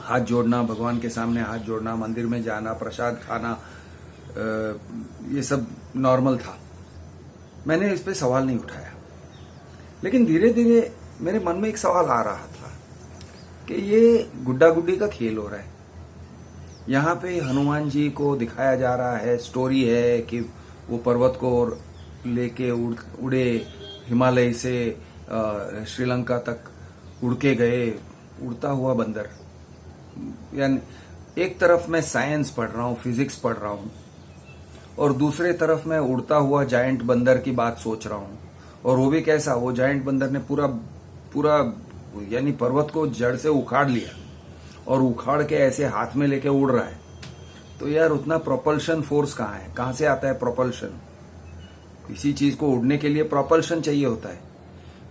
हाथ जोड़ना, भगवान के सामने हाथ जोड़ना, मंदिर में जाना, प्रसाद खाना, ये सब नॉर्मल था। मैंने इस पे सवाल नहीं उठाया। लेकिन धीरे धीरे मेरे मन में एक सवाल आ रहा था कि ये गुड्डा गुड्डी का खेल हो रहा है। यहाँ पे हनुमान जी को दिखाया जा रहा है, स्टोरी है कि वो पर्वत को लेके उड़े, हिमालय से श्रीलंका तक उड़ के गए, उड़ता हुआ बंदर। यानी एक तरफ मैं साइंस पढ़ रहा हूँ, फिजिक्स पढ़ रहा हूँ, और दूसरे तरफ मैं उड़ता हुआ जायंट बंदर की बात सोच रहा हूँ। और वो भी कैसा, वो जायंट बंदर ने पूरा यानी पर्वत को जड़ से उखाड़ लिया और उखाड़ के ऐसे हाथ में लेके उड़ रहा है। तो यार उतना प्रोपल्शन फोर्स कहाँ है, कहाँ से आता है प्रोपल्शन? किसी चीज को उड़ने के लिए प्रोपल्शन चाहिए होता है,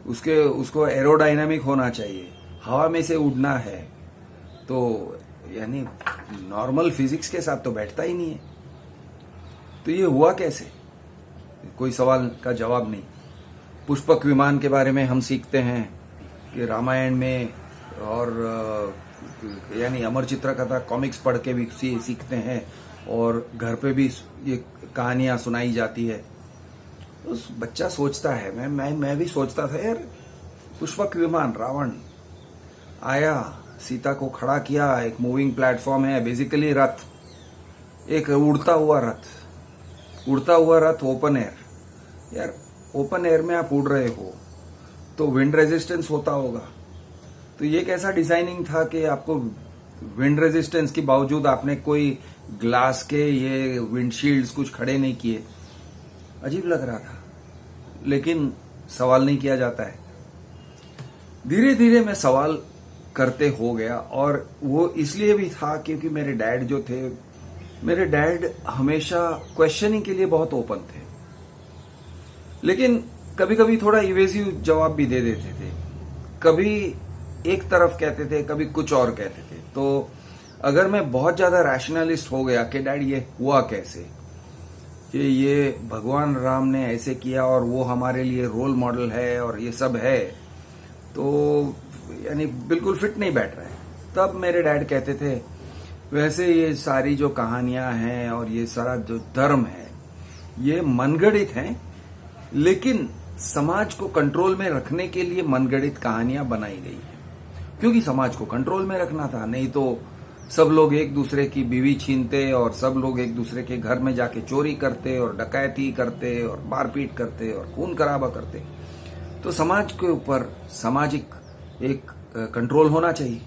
उसको एरोडायनामिक होना चाहिए, हवा में से उड़ना है। तो यानी नॉर्मल फिजिक्स के साथ तो बैठता ही नहीं है। तो ये हुआ कैसे? कोई सवाल का जवाब नहीं। पुष्पक विमान के बारे में हम सीखते हैं कि रामायण में, और यानी अमर चित्र कथा कॉमिक्स पढ़ के भी सीखते हैं, और घर पे भी ये कहानियां सुनाई जाती है। उस बच्चा सोचता है, मैं भी सोचता था यार, पुष्पक विमान, रावण आया, सीता को खड़ा किया, एक मूविंग प्लेटफॉर्म है, बेसिकली रथ, एक उड़ता हुआ रथ, ओपन एयर। यार ओपन एयर में आप उड़ रहे हो तो विंड रेजिस्टेंस होता होगा। तो ये कैसा डिजाइनिंग था कि आपको विंड रेजिस्टेंस के बावजूद आपने कोई ग्लास के ये विंडशील्ड्स कुछ खड़े नहीं किए। अजीब लग रहा था, लेकिन सवाल नहीं किया जाता है। धीरे धीरे मैं सवाल करते हो गया, और वो इसलिए भी था क्योंकि मेरे डैड हमेशा क्वेश्चनिंग के लिए बहुत ओपन थे, लेकिन कभी कभी थोड़ा इवेसिव जवाब भी दे देते थे। कभी एक तरफ कहते थे, कभी कुछ और कहते थे। तो अगर मैं बहुत ज्यादा रैशनलिस्ट हो गया कि डैड ये हुआ कैसे, कि ये भगवान राम ने ऐसे किया और वो हमारे लिए रोल मॉडल है और ये सब है, तो यानी बिल्कुल फिट नहीं बैठ रहा है। तब मेरे डैड कहते थे, वैसे ये सारी जो कहानियां हैं और ये सारा जो धर्म है, ये मनगढ़ित हैं, लेकिन समाज को कंट्रोल में रखने के लिए मनगढ़ित कहानियां बनाई गई हैं, क्योंकि समाज को कंट्रोल में रखना था। नहीं तो सब लोग एक दूसरे की बीवी छीनते, और सब लोग एक दूसरे के घर में जाके चोरी करते और डकैती करते और मारपीट करते और खून खराबा करते। तो समाज के ऊपर सामाजिक एक कंट्रोल होना चाहिए।